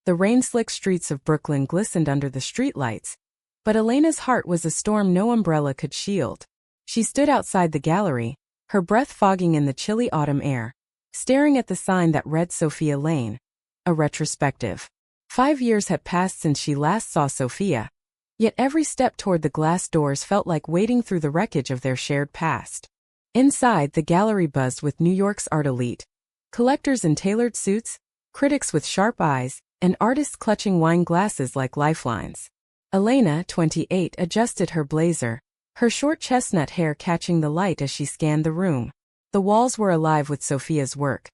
The rain-slick streets of Brooklyn glistened under the streetlights, but Elena's heart was a storm no umbrella could shield. She stood outside the gallery, her breath fogging in the chilly autumn air, staring at the sign that read Sophia Lane, a retrospective. 5 years had passed since she last saw Sophia, yet every step toward the glass doors felt like wading through the wreckage of their shared past. Inside, the gallery buzzed with New York's art elite, collectors in tailored suits, critics with sharp eyes, and artists clutching wine glasses like lifelines. Elena, 28, adjusted her blazer, her short chestnut hair catching the light as she scanned the room. The walls were alive with Sophia's work.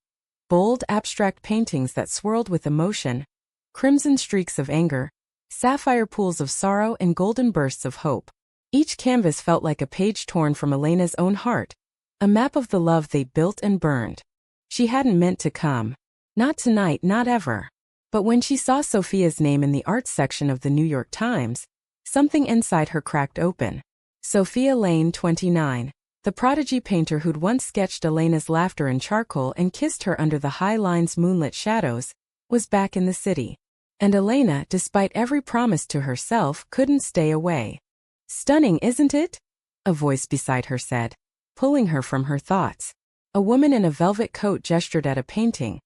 Bold, abstract paintings that swirled with emotion, crimson streaks of anger, sapphire pools of sorrow and golden bursts of hope. Each canvas felt like a page torn from Elena's own heart, a map of the love they built and burned. She hadn't meant to come. Not tonight, not ever. But when she saw Sophia's name in the arts section of the New York Times, something inside her cracked open. Sophia Lane, 29, the prodigy painter who'd once sketched Elena's laughter in charcoal and kissed her under the high line's moonlit shadows, was back in the city. And Elena, despite every promise to herself, couldn't stay away. "Stunning, isn't it?" a voice beside her said, pulling her from her thoughts. A woman in a velvet coat gestured at a painting,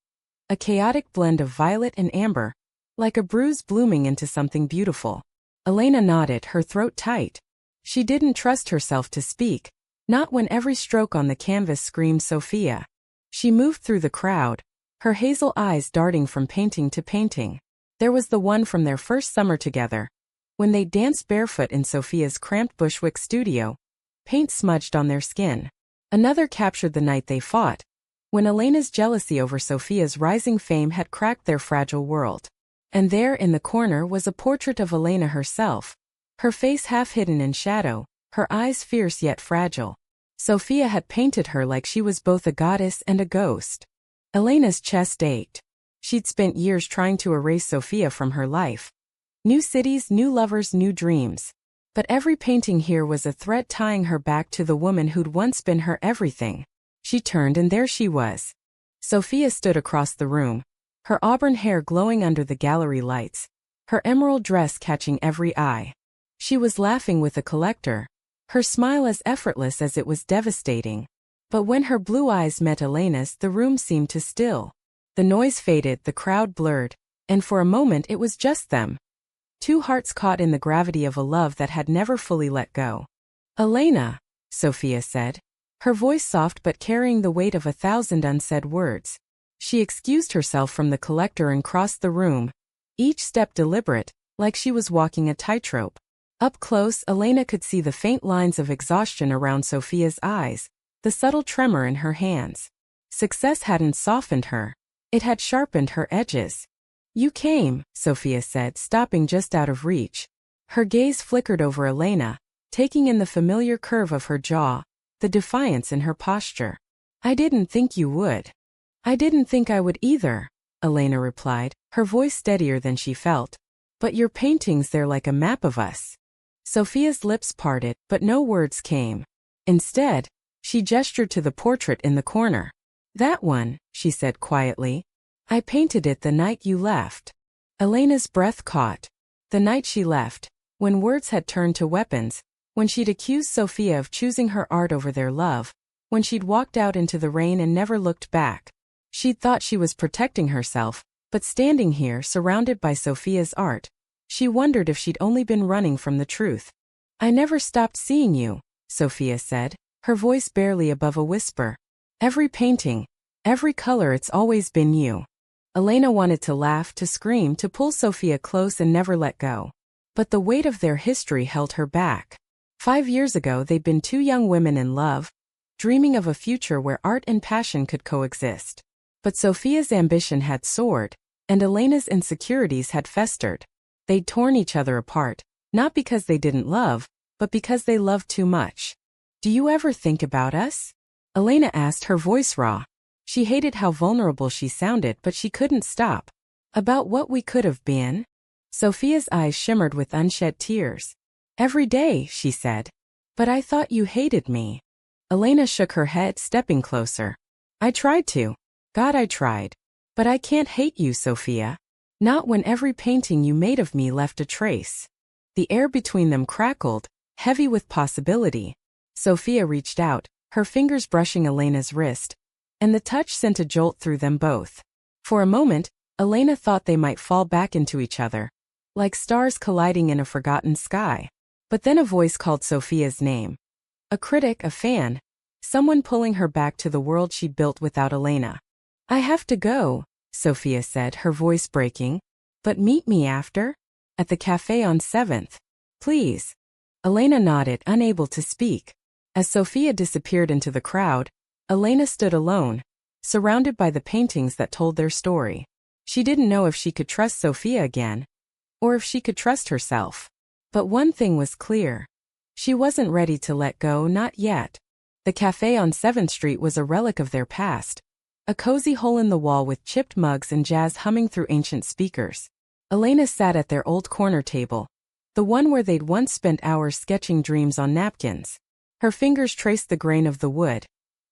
a chaotic blend of violet and amber, like a bruise blooming into something beautiful. Elena nodded, her throat tight. She didn't trust herself to speak, not when every stroke on the canvas screamed Sophia. She moved through the crowd, her hazel eyes darting from painting to painting. There was the one from their first summer together, when they danced barefoot in Sophia's cramped Bushwick studio, paint smudged on their skin. Another captured the night they fought, when Elena's jealousy over Sophia's rising fame had cracked their fragile world. And there in the corner was a portrait of Elena herself, her face half hidden in shadow, her eyes fierce yet fragile. Sophia had painted her like she was both a goddess and a ghost. Elena's chest ached. She'd spent years trying to erase Sophia from her life. New cities, new lovers, new dreams. But every painting here was a thread tying her back to the woman who'd once been her everything. She turned and there she was. Sophia stood across the room, her auburn hair glowing under the gallery lights, her emerald dress catching every eye. She was laughing with a collector, her smile as effortless as it was devastating. But when her blue eyes met Elena's, the room seemed to still. The noise faded, the crowd blurred, and for a moment it was just them. Two hearts caught in the gravity of a love that had never fully let go. "Elena," Sophia said, her voice soft but carrying the weight of 1,000 unsaid words. She excused herself from the collector and crossed the room, each step deliberate, like she was walking a tightrope. Up close, Elena could see the faint lines of exhaustion around Sophia's eyes, the subtle tremor in her hands. Success hadn't softened her. It had sharpened her edges. "You came," Sophia said, stopping just out of reach. Her gaze flickered over Elena, taking in the familiar curve of her jaw, the defiance in her posture. "I didn't think you would." "I didn't think I would either," Elena replied, her voice steadier than she felt. "But your paintings, they're like a map of us." Sophia's lips parted, but no words came. Instead, she gestured to the portrait in the corner. "That one," she said quietly. "I painted it the night you left." Elena's breath caught. The night she left, when words had turned to weapons, when she'd accused Sophia of choosing her art over their love, when she'd walked out into the rain and never looked back. She'd thought she was protecting herself, but standing here, surrounded by Sophia's art, she wondered if she'd only been running from the truth. "I never stopped seeing you," Sophia said, her voice barely above a whisper. "Every painting, every color, it's always been you." Elena wanted to laugh, to scream, to pull Sophia close and never let go. But the weight of their history held her back. 5 years ago they'd been two young women in love, dreaming of a future where art and passion could coexist. But Sophia's ambition had soared, and Elena's insecurities had festered. They'd torn each other apart, not because they didn't love, but because they loved too much. "Do you ever think about us?" Elena asked, her voice raw. She hated how vulnerable she sounded, but she couldn't stop. "About what we could have been?" Sophia's eyes shimmered with unshed tears. "Every day," she said. "But I thought you hated me." Elena shook her head, stepping closer. "I tried to. God, I tried. But I can't hate you, Sophia. Not when every painting you made of me left a trace. The air between them crackled, heavy with possibility. Sophia reached out, her fingers brushing Elena's wrist, and the touch sent a jolt through them both. For a moment, Elena thought they might fall back into each other, like stars colliding in a forgotten sky. But then a voice called Sophia's name. A critic, a fan, someone pulling her back to the world she'd built without Elena. "I have to go," Sophia said, her voice breaking. "But meet me after? At the cafe on 7th. Please." Elena nodded, unable to speak. As Sophia disappeared into the crowd, Elena stood alone, surrounded by the paintings that told their story. She didn't know if she could trust Sophia again, or if she could trust herself. But one thing was clear. She wasn't ready to let go, not yet. The cafe on 7th Street was a relic of their past, a cozy hole in the wall with chipped mugs and jazz humming through ancient speakers. Elena sat at their old corner table, the one where they'd once spent hours sketching dreams on napkins. Her fingers traced the grain of the wood,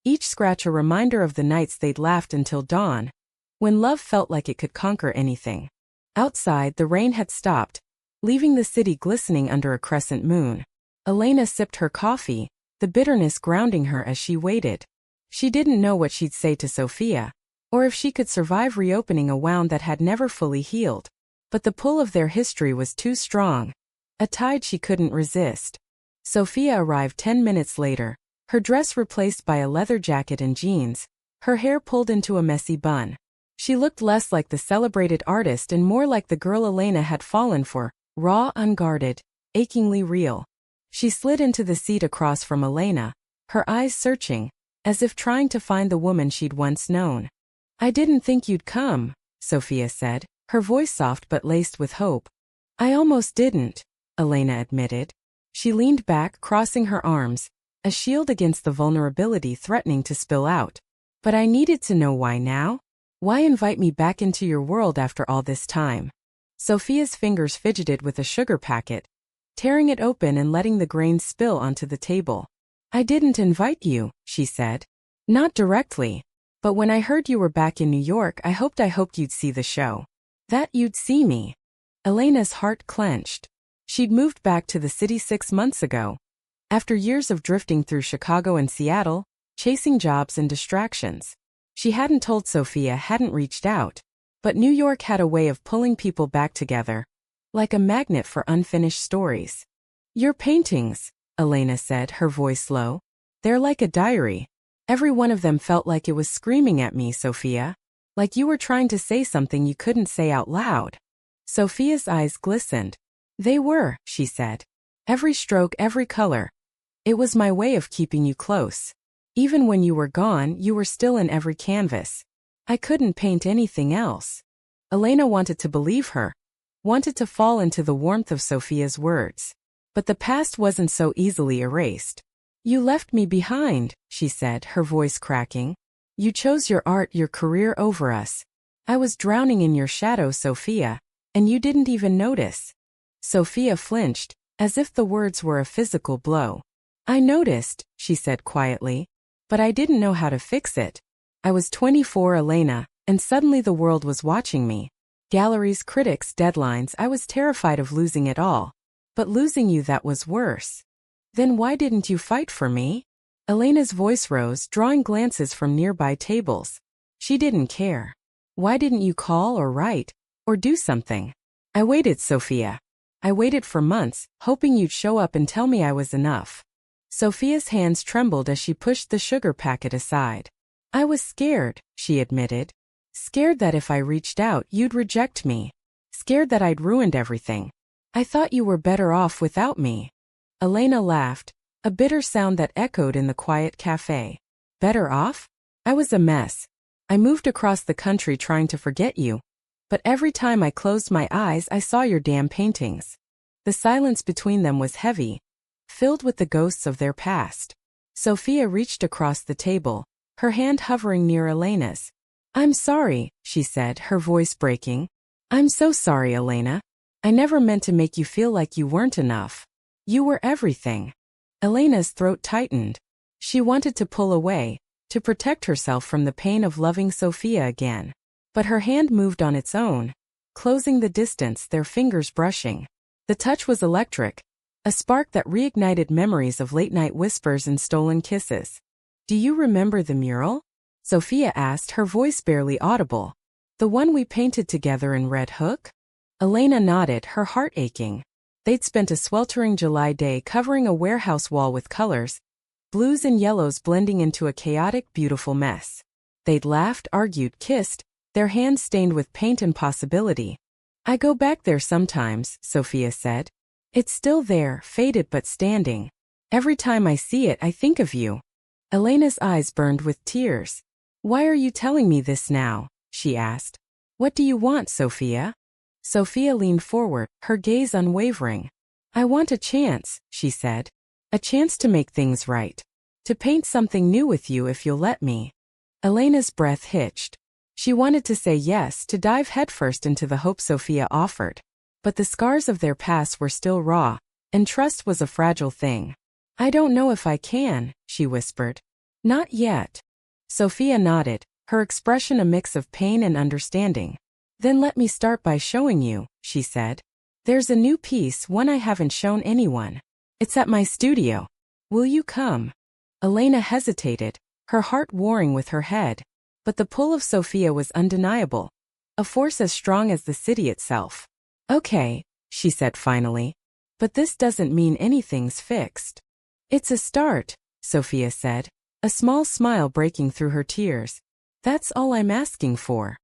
each scratch a reminder of the nights they'd laughed until dawn, when love felt like it could conquer anything. Outside, the rain had stopped, leaving the city glistening under a crescent moon. Elena sipped her coffee, the bitterness grounding her as she waited. She didn't know what she'd say to Sophia, or if she could survive reopening a wound that had never fully healed. But the pull of their history was too strong, a tide she couldn't resist. Sophia arrived 10 minutes later, her dress replaced by a leather jacket and jeans, her hair pulled into a messy bun. She looked less like the celebrated artist and more like the girl Elena had fallen for, raw, unguarded, achingly real. She slid into the seat across from Elena, her eyes searching, as if trying to find the woman she'd once known. "I didn't think you'd come," Sophia said, her voice soft but laced with hope. "I almost didn't," Elena admitted. She leaned back, crossing her arms, a shield against the vulnerability threatening to spill out. "But I needed to know why now? Why invite me back into your world after all this time?" Sophia's fingers fidgeted with a sugar packet, tearing it open and letting the grains spill onto the table. "I didn't invite you," she said. "Not directly. But when I heard you were back in New York, I hoped you'd see the show. That you'd see me." Elena's heart clenched. She'd moved back to the city 6 months ago, after years of drifting through Chicago and Seattle, chasing jobs and distractions. She hadn't told Sophia, hadn't reached out. But New York had a way of pulling people back together, like a magnet for unfinished stories. "Your paintings," Elena said, her voice low. "They're like a diary. Every one of them felt like it was screaming at me, Sophia. Like you were trying to say something you couldn't say out loud." Sophia's eyes glistened. "They were," she said. "Every stroke, every color. It was my way of keeping you close. Even when you were gone, you were still in every canvas. I couldn't paint anything else." Elena wanted to believe her, wanted to fall into the warmth of Sophia's words. But the past wasn't so easily erased. "You left me behind," she said, her voice cracking. "You chose your art, your career over us. I was drowning in your shadow, Sophia, and you didn't even notice." Sophia flinched, as if the words were a physical blow. "I noticed," she said quietly, "but I didn't know how to fix it. I was 24, Elena, and suddenly the world was watching me. Galleries, critics, deadlines, I was terrified of losing it all. But losing you, that was worse. Then why didn't you fight for me?" Elena's voice rose, drawing glances from nearby tables. She didn't care. "Why didn't you call or write, or do something?" "I waited, Sophia. I waited for months, hoping you'd show up and tell me I was enough." Sophia's hands trembled as she pushed the sugar packet aside. "I was scared," she admitted. "Scared that if I reached out, you'd reject me. Scared that I'd ruined everything. I thought you were better off without me." Elena laughed, a bitter sound that echoed in the quiet cafe. "Better off? I was a mess. I moved across the country trying to forget you. But every time I closed my eyes, I saw your damn paintings." The silence between them was heavy, filled with the ghosts of their past. Sophia reached across the table, her hand hovering near Elena's. "I'm sorry," she said, her voice breaking. "I'm so sorry, Elena. I never meant to make you feel like you weren't enough. You were everything." Elena's throat tightened. She wanted to pull away, to protect herself from the pain of loving Sophia again. But her hand moved on its own, closing the distance, their fingers brushing. The touch was electric, a spark that reignited memories of late-night whispers and stolen kisses. "Do you remember the mural?" Sophia asked, her voice barely audible. "The one we painted together in Red Hook?" Elena nodded, her heart aching. They'd spent a sweltering July day covering a warehouse wall with colors, blues and yellows blending into a chaotic, beautiful mess. They'd laughed, argued, kissed, their hands stained with paint and possibility. "I go back there sometimes," Sophia said. "It's still there, faded but standing. Every time I see it, I think of you." Elena's eyes burned with tears. "Why are you telling me this now?" she asked. "What do you want, Sophia?" Sophia leaned forward, her gaze unwavering. "I want a chance," she said. "A chance to make things right. To paint something new with you if you'll let me." Elena's breath hitched. She wanted to say yes, to dive headfirst into the hope Sophia offered. But the scars of their past were still raw, and trust was a fragile thing. "I don't know if I can," she whispered. "Not yet." Sophia nodded, her expression a mix of pain and understanding. "Then let me start by showing you," she said. "There's a new piece, one I haven't shown anyone. It's at my studio. Will you come?" Elena hesitated, her heart warring with her head. But the pull of Sophia was undeniable, a force as strong as the city itself. "Okay," she said finally. "But this doesn't mean anything's fixed." "It's a start," Sophia said, a small smile breaking through her tears. "That's all I'm asking for."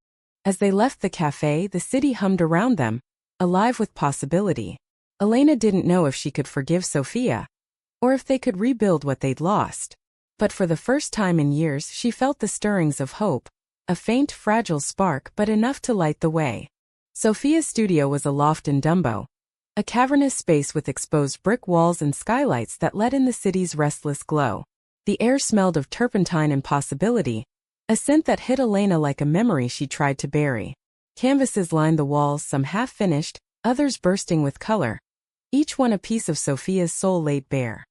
As they left the cafe, the city hummed around them, alive with possibility. Elena didn't know if she could forgive Sophia, or if they could rebuild what they'd lost. But for the first time in years she felt the stirrings of hope, a faint, fragile spark but enough to light the way. Sophia's studio was a loft in Dumbo, a cavernous space with exposed brick walls and skylights that let in the city's restless glow. The air smelled of turpentine and possibility, a scent that hit Elena like a memory she tried to bury. Canvases lined the walls, some half-finished, others bursting with color, each one a piece of Sophia's soul laid bare.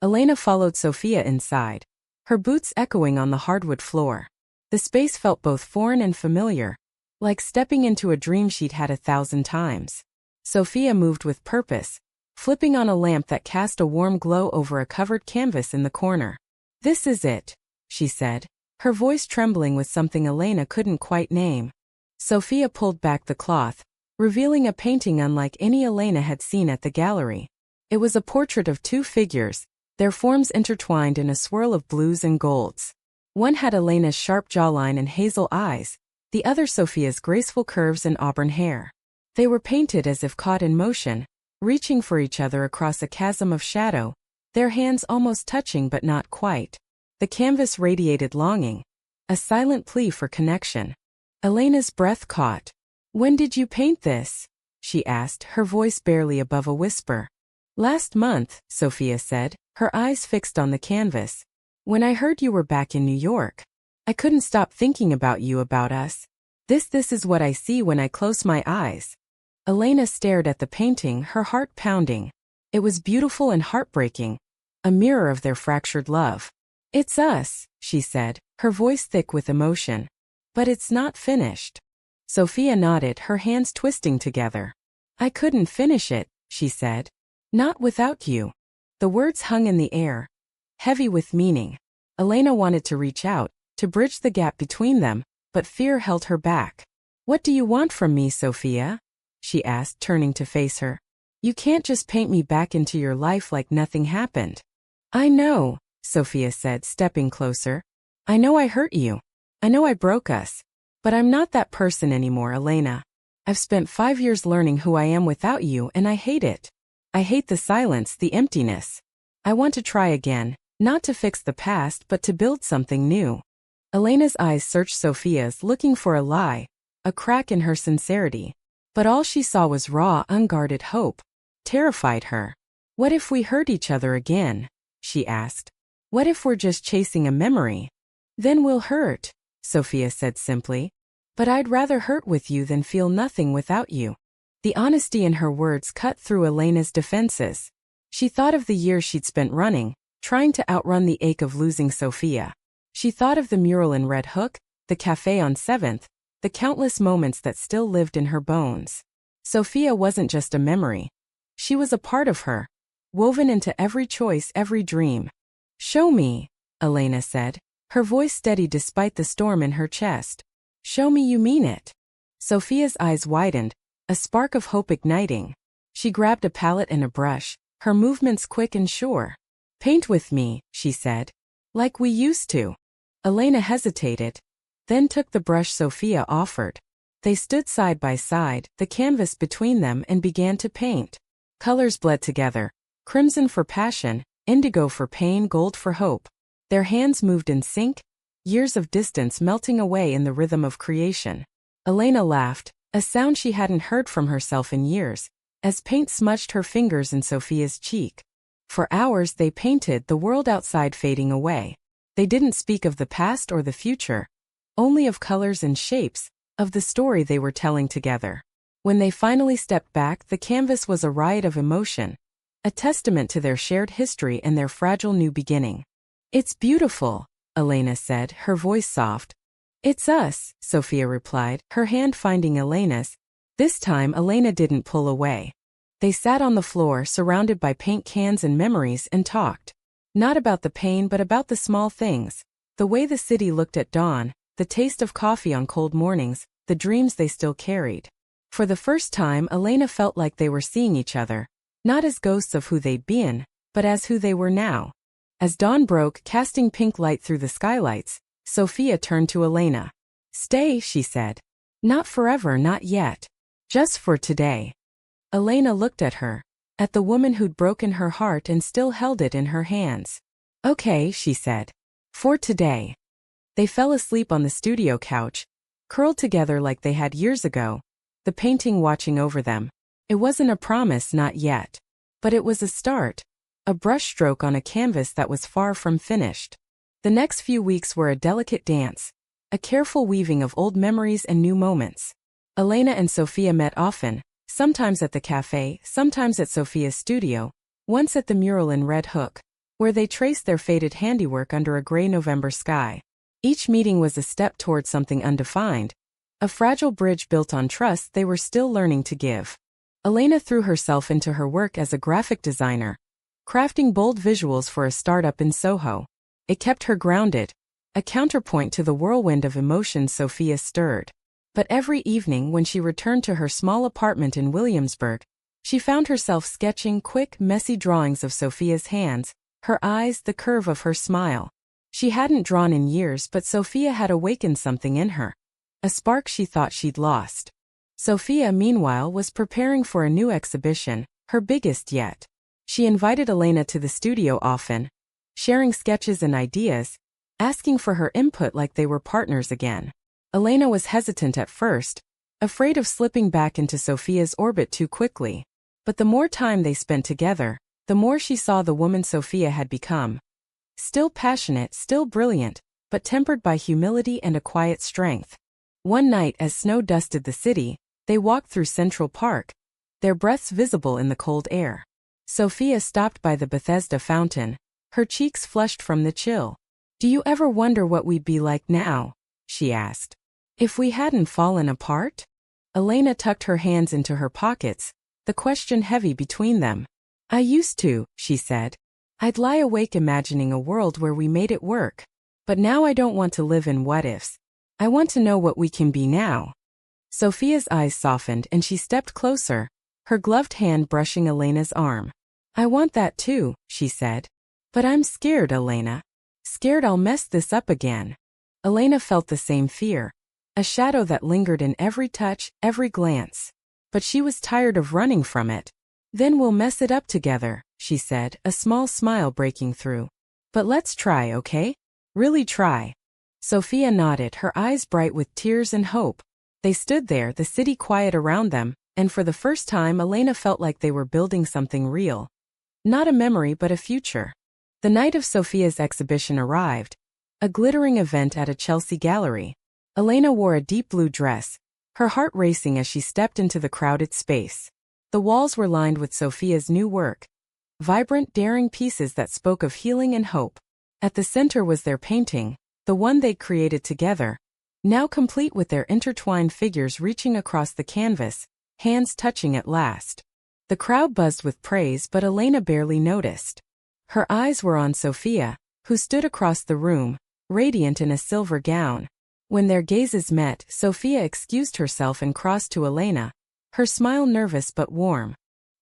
Elena followed Sophia inside, her boots echoing on the hardwood floor. The space felt both foreign and familiar, like stepping into a dream she'd had 1,000 times. Sophia moved with purpose, flipping on a lamp that cast a warm glow over a covered canvas in the corner. "This is it," she said, her voice trembling with something Elena couldn't quite name. Sophia pulled back the cloth, revealing a painting unlike any Elena had seen at the gallery. It was a portrait of two figures, their forms intertwined in a swirl of blues and golds. One had Elena's sharp jawline and hazel eyes, the other Sophia's graceful curves and auburn hair. They were painted as if caught in motion, reaching for each other across a chasm of shadow, their hands almost touching but not quite. The canvas radiated longing, a silent plea for connection. Elena's breath caught. "When did you paint this?" she asked, her voice barely above a whisper. "Last month," Sophia said, her eyes fixed on the canvas. "When I heard you were back in New York. I couldn't stop thinking about you, about us. This is what I see when I close my eyes." Elena stared at the painting, her heart pounding. It was beautiful and heartbreaking, a mirror of their fractured love. "It's us," she said, her voice thick with emotion. "But it's not finished." Sophia nodded, her hands twisting together. "I couldn't finish it," she said. "Not without you." The words hung in the air, heavy with meaning. Elena wanted to reach out, to bridge the gap between them, but fear held her back. "What do you want from me, Sophia?" she asked, turning to face her. "You can't just paint me back into your life like nothing happened." "I know," Sophia said, stepping closer. "I know I hurt you. I know I broke us. But I'm not that person anymore, Elena. I've spent 5 years learning who I am without you, and I hate it. I hate the silence, the emptiness. I want to try again, not to fix the past but to build something new." Elena's eyes searched Sophia's, looking for a lie, a crack in her sincerity. But all she saw was raw, unguarded hope. Terrified her. "What if we hurt each other again?" she asked. "What if we're just chasing a memory?" "Then we'll hurt," Sophia said simply. "But I'd rather hurt with you than feel nothing without you." The honesty in her words cut through Elena's defenses. She thought of the years she'd spent running, trying to outrun the ache of losing Sophia. She thought of the mural in Red Hook, the cafe on 7th, the countless moments that still lived in her bones. Sophia wasn't just a memory. She was a part of her, woven into every choice, every dream. "Show me," Elena said, her voice steady despite the storm in her chest. "Show me you mean it." Sophia's eyes widened, a spark of hope igniting. She grabbed a palette and a brush, her movements quick and sure. "Paint with me," she said. "Like we used to." Elena hesitated, then took the brush Sophia offered. They stood side by side, the canvas between them, and began to paint. Colors bled together, crimson for passion, indigo for pain, gold for hope. Their hands moved in sync, years of distance melting away in the rhythm of creation. Elena laughed, a sound she hadn't heard from herself in years, as paint smudged her fingers in Sophia's cheek. For hours they painted, the world outside fading away. They didn't speak of the past or the future, only of colors and shapes, of the story they were telling together. When they finally stepped back, the canvas was a riot of emotion, a testament to their shared history and their fragile new beginning. "It's beautiful," Elena said, her voice soft. "It's us," Sophia replied, her hand finding Elena's. This time Elena didn't pull away. They sat on the floor, surrounded by paint cans and memories, and talked. Not about the pain but about the small things. The way the city looked at dawn, the taste of coffee on cold mornings, the dreams they still carried. For the first time Elena felt like they were seeing each other, not as ghosts of who they'd been, but as who they were now. As dawn broke, casting pink light through the skylights, Sophia turned to Elena. "Stay," she said. "Not forever, not yet. Just for today." Elena looked at her, at the woman who'd broken her heart and still held it in her hands. "Okay," she said. "For today." They fell asleep on the studio couch, curled together like they had years ago, the painting watching over them. It wasn't a promise, not yet. But it was a start, a brushstroke on a canvas that was far from finished. The next few weeks were a delicate dance, a careful weaving of old memories and new moments. Elena and Sophia met often, sometimes at the cafe, sometimes at Sophia's studio, once at the mural in Red Hook, where they traced their faded handiwork under a gray November sky. Each meeting was a step toward something undefined, a fragile bridge built on trust they were still learning to give. Elena threw herself into her work as a graphic designer, crafting bold visuals for a startup in Soho. It kept her grounded, a counterpoint to the whirlwind of emotions Sophia stirred. But every evening when she returned to her small apartment in Williamsburg, she found herself sketching quick, messy drawings of Sophia's hands, her eyes, the curve of her smile. She hadn't drawn in years, but Sophia had awakened something in her, a spark she thought she'd lost. Sophia, meanwhile, was preparing for a new exhibition, her biggest yet. She invited Elena to the studio often, sharing sketches and ideas, asking for her input like they were partners again. Elena was hesitant at first, afraid of slipping back into Sophia's orbit too quickly. But the more time they spent together, the more she saw the woman Sophia had become. Still passionate, still brilliant, but tempered by humility and a quiet strength. One night as snow dusted the city, they walked through Central Park, their breaths visible in the cold air. Sophia stopped by the Bethesda fountain, her cheeks flushed from the chill. "Do you ever wonder what we'd be like now?" she asked. "If we hadn't fallen apart?" Elena tucked her hands into her pockets, the question heavy between them. "I used to," she said. "I'd lie awake imagining a world where we made it work. But now I don't want to live in what-ifs. I want to know what we can be now." Sophia's eyes softened and she stepped closer, her gloved hand brushing Elena's arm. "I want that too," she said. "But I'm scared, Elena. Scared I'll mess this up again." Elena felt the same fear, a shadow that lingered in every touch, every glance. But she was tired of running from it. "Then we'll mess it up together," she said, a small smile breaking through. "But let's try, okay? Really try." Sophia nodded, her eyes bright with tears and hope. They stood there, the city quiet around them, and for the first time Elena felt like they were building something real. Not a memory but a future. The night of Sophia's exhibition arrived, a glittering event at a Chelsea gallery. Elena wore a deep blue dress, her heart racing as she stepped into the crowded space. The walls were lined with Sophia's new work, vibrant, daring pieces that spoke of healing and hope. At the center was their painting, the one they'd created together, now complete with their intertwined figures reaching across the canvas, hands touching at last. The crowd buzzed with praise, but Elena barely noticed. Her eyes were on Sophia, who stood across the room, radiant in a silver gown. When their gazes met, Sophia excused herself and crossed to Elena, her smile nervous but warm.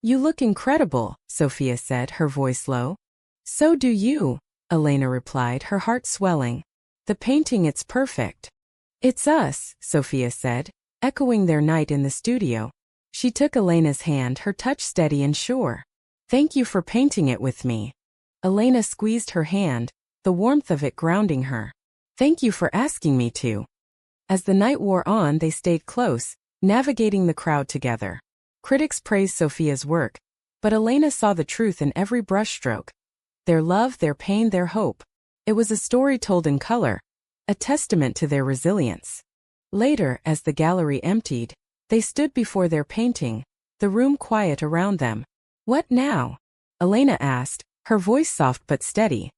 "You look incredible," Sophia said, her voice low. "So do you," Elena replied, her heart swelling. "The painting, it's perfect." "It's us," Sophia said, echoing their night in the studio. She took Elena's hand, her touch steady and sure. "Thank you for painting it with me." Elena squeezed her hand, the warmth of it grounding her. "Thank you for asking me to." As the night wore on, they stayed close, navigating the crowd together. Critics praised Sophia's work, but Elena saw the truth in every brushstroke. Their love, their pain, their hope. It was a story told in color, a testament to their resilience. Later, as the gallery emptied, they stood before their painting, the room quiet around them. "What now?" Elena asked, her voice soft but steady.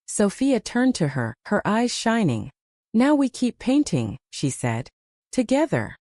Sophia turned to her, her eyes shining. "Now we keep painting," she said. "Together."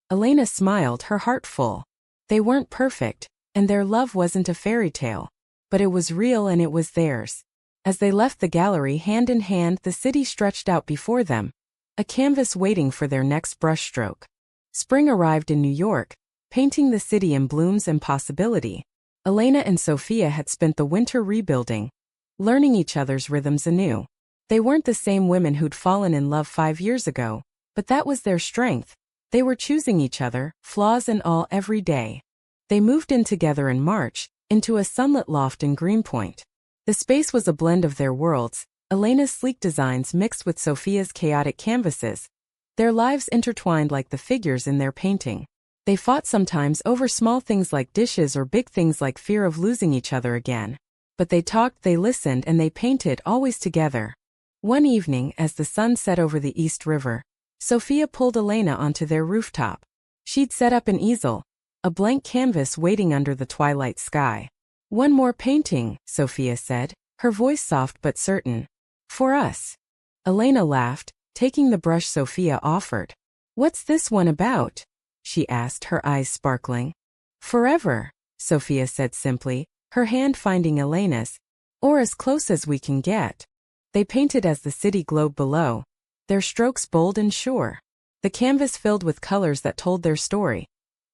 Elena smiled, her heart full. They weren't perfect, and their love wasn't a fairy tale. But it was real and it was theirs. As they left the gallery hand in hand, the city stretched out before them, a canvas waiting for their next brushstroke. Spring arrived in New York, painting the city in blooms and possibility. Elena and Sophia had spent the winter rebuilding, learning each other's rhythms anew. They weren't the same women who'd fallen in love 5 years ago, but that was their strength. They were choosing each other, flaws and all, every day. They moved in together in March, into a sunlit loft in Greenpoint. The space was a blend of their worlds, Elena's sleek designs mixed with Sophia's chaotic canvases. Their lives intertwined like the figures in their painting. They fought sometimes over small things like dishes or big things like fear of losing each other again. But they talked, they listened, and they painted, always together. One evening, as the sun set over the East River, Sophia pulled Elena onto their rooftop. She'd set up an easel, a blank canvas waiting under the twilight sky. "One more painting," Sophia said, her voice soft but certain. "For us." Elena laughed, taking the brush Sophia offered. "What's this one about?" she asked, her eyes sparkling. "Forever," Sophia said simply, her hand finding Elena's. "Or as close as we can get." They painted as the city glowed below, their strokes bold and sure. The canvas filled with colors that told their story.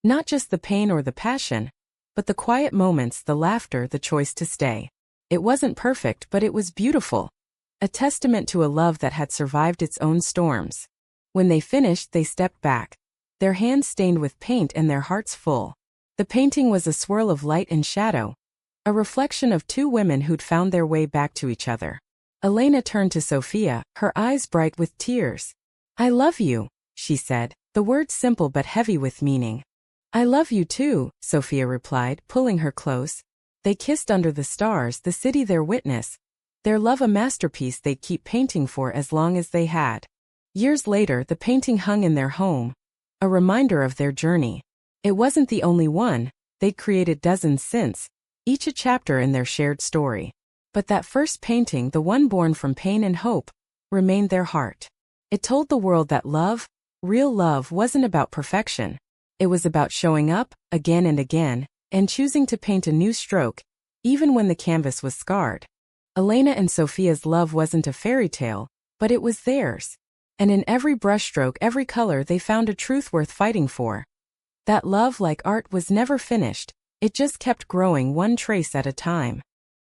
Not just the pain or the passion, but the quiet moments, the laughter, the choice to stay. It wasn't perfect, but it was beautiful. A testament to a love that had survived its own storms. When they finished, they stepped back, their hands stained with paint and their hearts full. The painting was a swirl of light and shadow, a reflection of two women who'd found their way back to each other. Elena turned to Sophia, her eyes bright with tears. "I love you," she said, the words simple but heavy with meaning. "I love you too," Sophia replied, pulling her close. They kissed under the stars, the city their witness, their love a masterpiece they'd keep painting for as long as they had. Years later, the painting hung in their home, a reminder of their journey. It wasn't the only one, they'd created dozens since, each a chapter in their shared story. But that first painting, the one born from pain and hope, remained their heart. It told the world that love, real love, wasn't about perfection. It was about showing up, again and again, and choosing to paint a new stroke, even when the canvas was scarred. Elena and Sophia's love wasn't a fairy tale, but it was theirs. And in every brushstroke, every color, they found a truth worth fighting for. That love, like art, was never finished, it just kept growing one trace at a time.